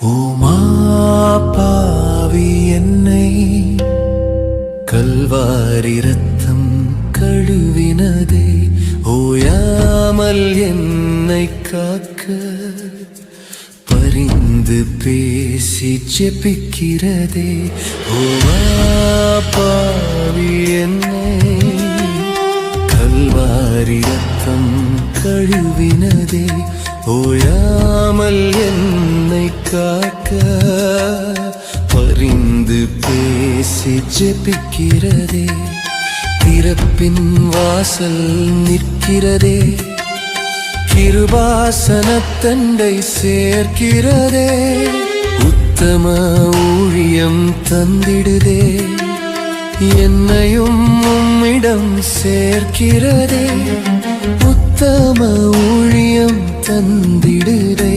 ஓமா பாவி என்னை கல்வாரி ரத்தம் கழுவினதே, ஓயாமல் என்னை காக்க பரிந்து பேசி ஜெபிக்கிறதே. ஓமா பாவி என்னை கல்வாரி ரத்தம் கழுவினதே, ஓயாமல் என்னை காக்க பரிந்து பேசி ஜெபிக்கிறதே. திறப்பின் வாசல் நிற்கிறதே, கிருபாசனத்தண்டை சேர்க்கிறதே. உத்தம ஊழியம் தந்திடுதே, என்னையும் உம்மிடம் சேர்க்கிறதே. உத்தம ஊழியம் தந்திடுதே,